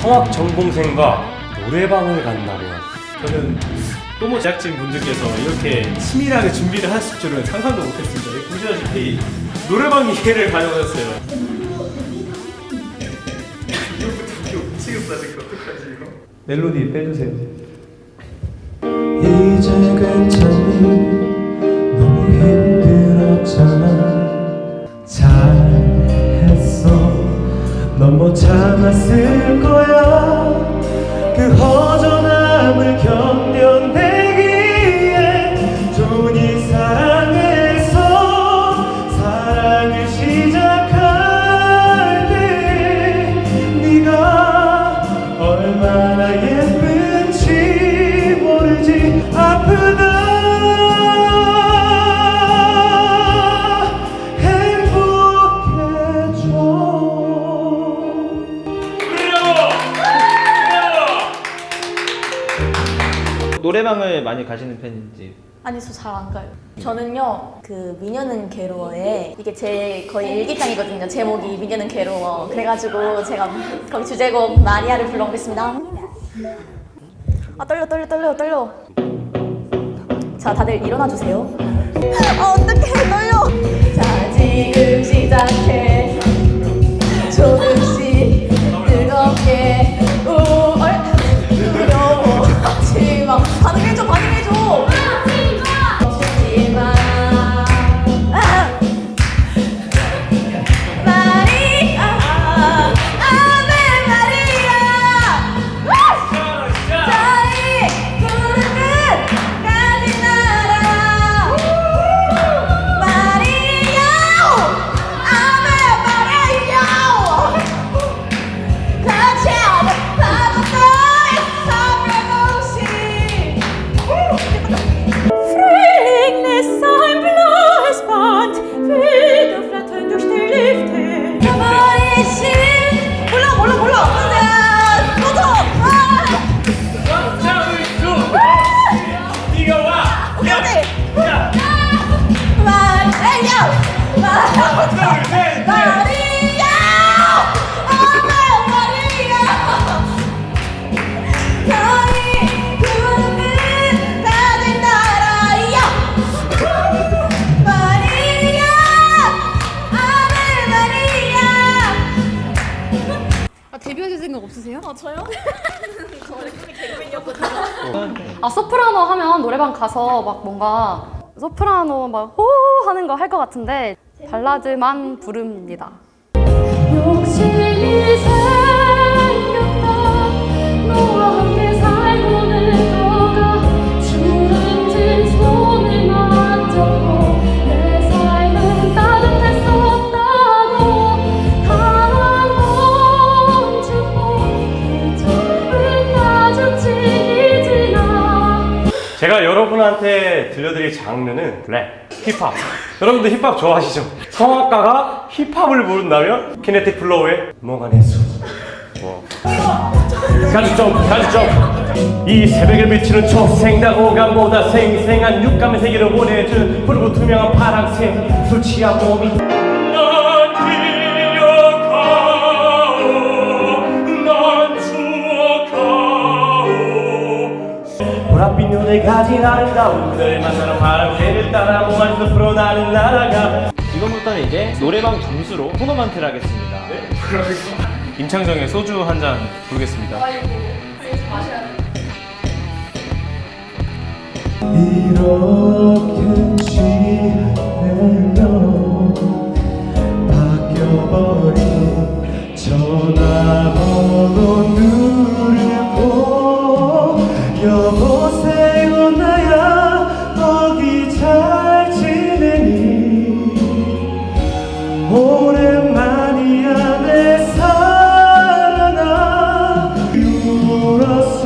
성악 전공생과 노래방을 간다면 저는 또모 제작진 분들께서 이렇게 치밀하게 준비를 하실 줄은 상상도 못했습니다. 보시다시피 노래방 기회를 가져오셨어요. 이거부터 취급받을 거 어떡하지 이거? 멜로디 빼주세요. 이제 괜찮니? 너무 힘들었잖아. 잘했어. 넌 못 참았을 거야. 그 허전함을 견뎌내기에 존이 사랑해서 사랑을 시작할 때 네가 얼마나 예쁜지 모르지. 아프다 노래방을 많이 가시는 편인지? 아니 저 잘 안 가요. 저는요 그 미녀는 괴로워에 이게 제 거의 일기장이거든요. 제목이 미녀는 괴로워. 그래가지고 제가 거기 주제곡 마리아를 불러보겠습니다. 아 떨려. 자 다들 일어나 주세요. 아 어떡해 떨려. 자 지금 시작해. 조금씩 뜨겁게 두려워하지마. 반응해줘. 하지마. 마리아 아베 마리아. 저희 푸른 끝까지 날아. 마리아 아베 마리아. 같이 바보의 사랑없이 Frägnis ein blaues Band wieder flattern durch die Lüfte. 몰라. 꺼져. 네가 와. 데뷔하실 생각 없으세요? 저요? 저 원래 꿈이 개그맨이었거든요. 아 소프라노 하면 노래방 가서 막 뭔가 소프라노 막 호 하는 거 할 것 같은데 발라드만 부릅니다. 욕심이 생겼다. 너와 함께 살고는 너가 주름진 손을 만졌고 내 삶은 따뜻했었다고. 단한 번 주고 그 처음을 마주치지 나. 제가 여러분한테 들려드릴 장르는 랩, 힙합. 여러분들 힙합 좋아하시죠? 성악가가 힙합을 부른다면 키네틱 플로우의 멍한 해수. 가주점. 이 새벽을 비추는 초생다고감보다 생생한 육감의 세계를 보내준 푸르고 투명한 파랑색 술 취한 몸이 보랏빛 눈을 가진 아름다운 그댈 만나러 바람새를 따라 몽환 숲으로 나는 날아가. 지금부터는 이제 노래방 점수로 토너먼트를 하겠습니다. 임창정의 소주 한 잔 부르겠습니다. 이렇게 취하면 바뀌어버린 전화번호 누르고 여보세요 나야 거기 잘 지내니. 오랜만이야 내 사랑아. 울었어.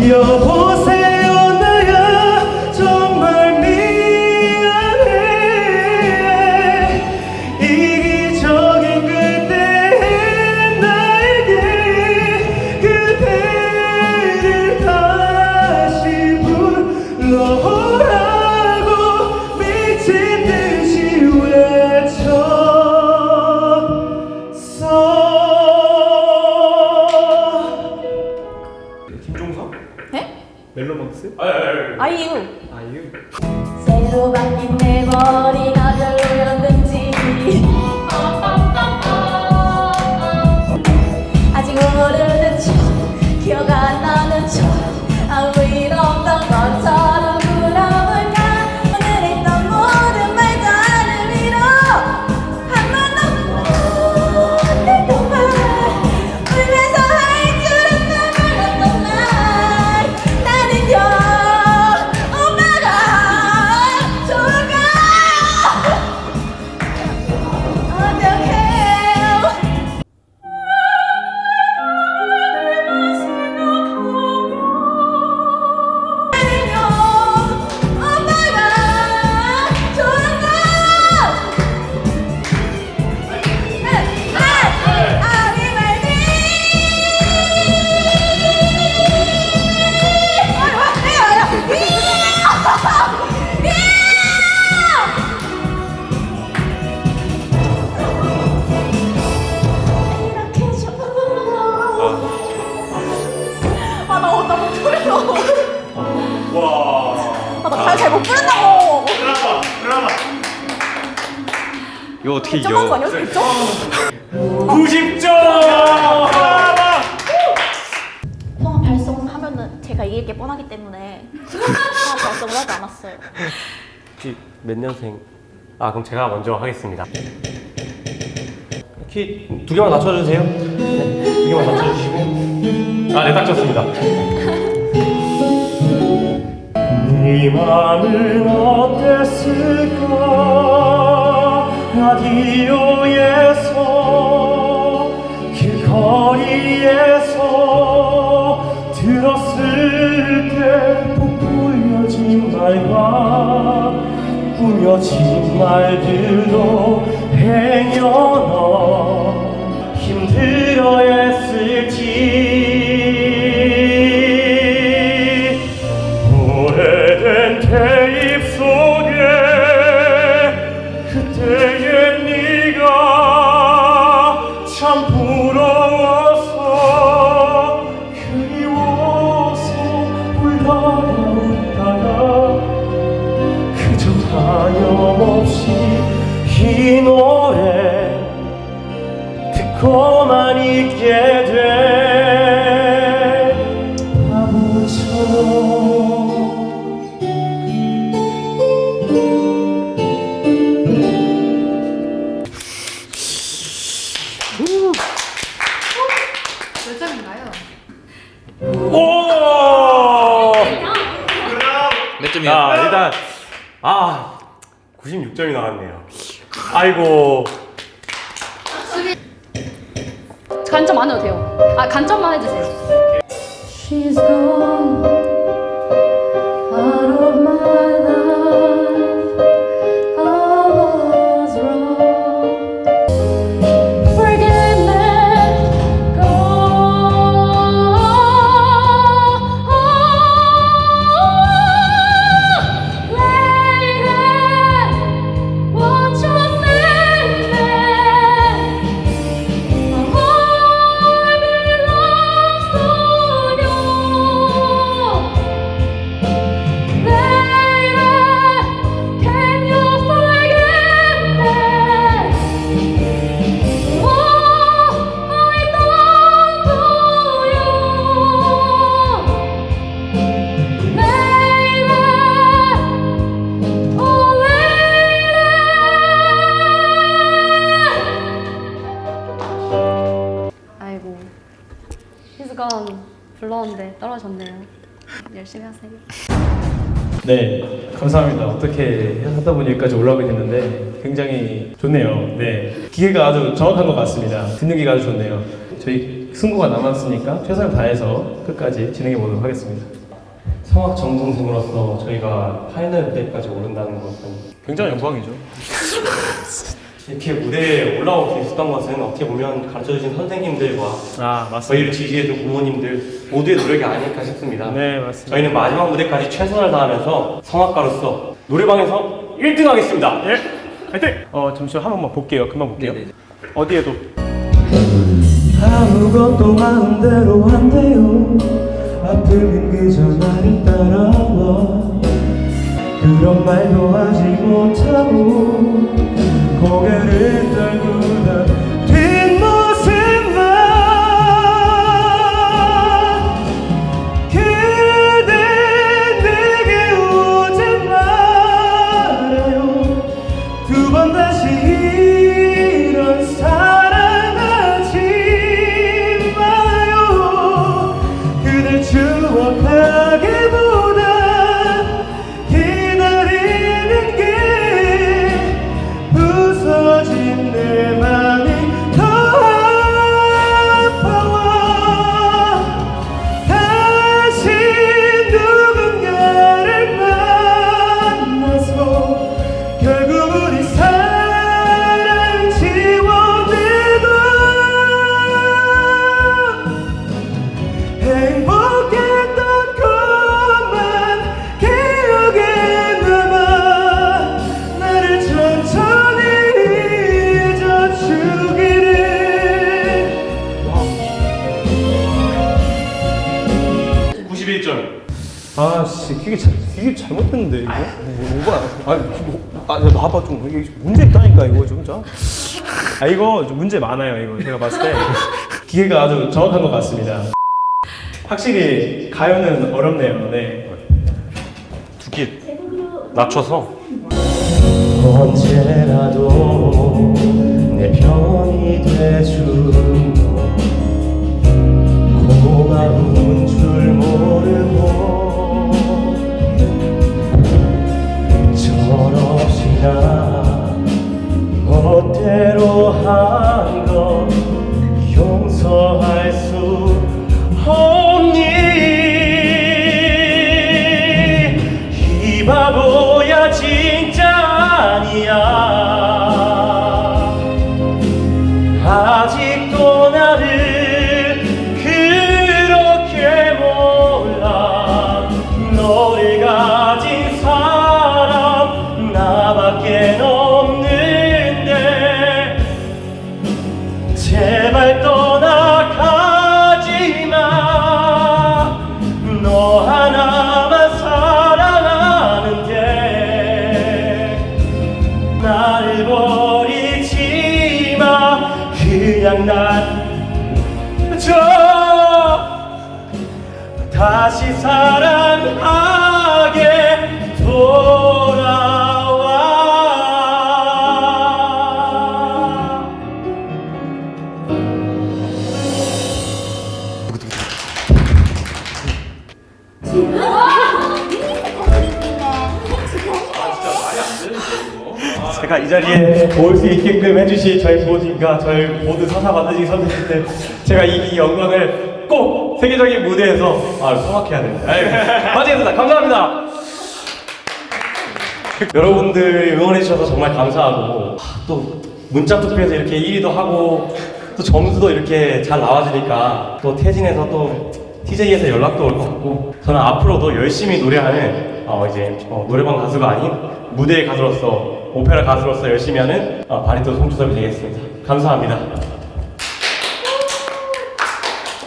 여보세요 나야 정말 미안해. 아이유. 아이유. 새로 바뀐 내 머리가 별로였는지 아직 모르는 척 기억 안 나는 척 아무 일 없던 것처럼 굴어볼까 오늘 했던 모든 말도 하늘 위로 한 번도 못했던 말 울면서 할 줄은 날 몰랐던 날 나는요 오빠가 좋을까 어떡해요 나 못부려. 와. 나 가요 잘못 부른다고. 드라마. 이거 어떻게 점한 거 이겨? 아니었어? 100점? 90점. 성악 발성하면은 제가 이길 게 뻔하기 때문에 성악 발성을 하지 않았어요. 혹시 몇 년생? 아 그럼 제가 먼저 하겠습니다. 키 두 개만 낮춰주세요. 네, 두 개만 낮춰주시고. 아, 네, 딱 좋습니다. 네 맘은 어땠을까 라디오에서 길거리에서 들었을 때 부풀려진 말과 꾸며진 말들로 행여너 힘들어했을지 오래된 테이프 속에 그때의 네가 참 부러워서 그리워서 울다가 웃다가 그저 하염없이 이 노래 듣고만 있게 돼 바보처럼 몇 점인가요? 오! 몇 점이야? 야, 일단 96점이 나왔네요. 아이고. 간점 안 해도 돼요. 아, 간점만 해주세요. She's gone out of my life. I was wrong. Forgive me, go. Lady, what you thinking? My heart belongs to you. Lady, can you forgive me? All I done to you. Lady, oh lady. 아이고, He's gone 불렀는데 떨어졌네요. 열심히 하세요. 네, 감사합니다. 어떻게 하다 보니 여기까지 올라오게 됐는데 굉장히 좋네요. 네, 기계가 아주 정확한 것 같습니다. 듣는 기가 아주 좋네요. 저희 승부가 남았으니까 최선을 다해서 끝까지 진행해 보도록 하겠습니다. 성악 전공생으로서 저희가 파이널 무대까지 오른다는 것은 굉장히 영광이죠. 이렇게 무대에 올라올 수 있었던 것은 어떻게 보면 가르쳐주신 선생님들과 아, 맞습니다. 저희를 지지해준 부모님들 모두의 노력이 아닐까 싶습니다. 네, 맞습니다. 저희는 마지막 무대까지 최선을 다하면서 성악가로서 노래방에서 1등 하겠습니다. 예, 화이팅! 잠시만 한 번만 볼게요. 금방 볼게요. 어디에도 아무것도 안 대로 안 돼요 아픔은 그저 나를 따라와 그런 말도 하지 못하고 고개를 떨구던 뒷모습만 그대 내게 오지 말아요 두 번 다시 이런 사랑하지 마요 그댈 추억하기보다 기다리는 게 부서진 내 맘이 더 아파와 다시 누군가를 만나서 결국 우리 사랑 지워내도 행복했던 것만 기억에 남아 나를 천천히 잊어주기를 91점. 아씨 이게 잘못됐는데 이거 뭐가 나봐 좀 이게 문제 있다니까 이거 진짜 이거 좀 문제 많아요 이거 제가 봤을 때 기계가 아주 정확한 것 같습니다. 확실히 가요는 어렵네요. 네. 두께 낮춰서 언제라도 내 편이 돼준 너 고마운 줄 모르고 철없이 나 멋대로 한 건 용서할 수 없니 이 바보야 진짜 아니야 아직도 나를 그렇게 몰라 너를 가진 사람 나밖에 없는데 제발 떠나가지 마 너 하나만 사랑하는데 나를 버리지 마 그냥 난 저 다시 사랑하게 돌아와 제가 이 자리에 올 수 있게끔 해주신 저희 부모님과 저희 모두 서사 만드신 선생님들 제가 이 영광을 꼭 세계적인 무대에서 소확해야 됩니다. 마치겠습니다. 감사합니다. 여러분들 응원해주셔서 정말 감사하고 또 문자 투표에서 이렇게 1위도 하고 또 점수도 이렇게 잘 나와주니까 또 태진에서 또 TJ에서 연락도 올 것 같고 저는 앞으로도 열심히 노래하는 노래방 가수가 아닌 무대의 가수로서 오페라 가수로서 열심히 하는 바리톤 송주섭이 되겠습니다. 감사합니다.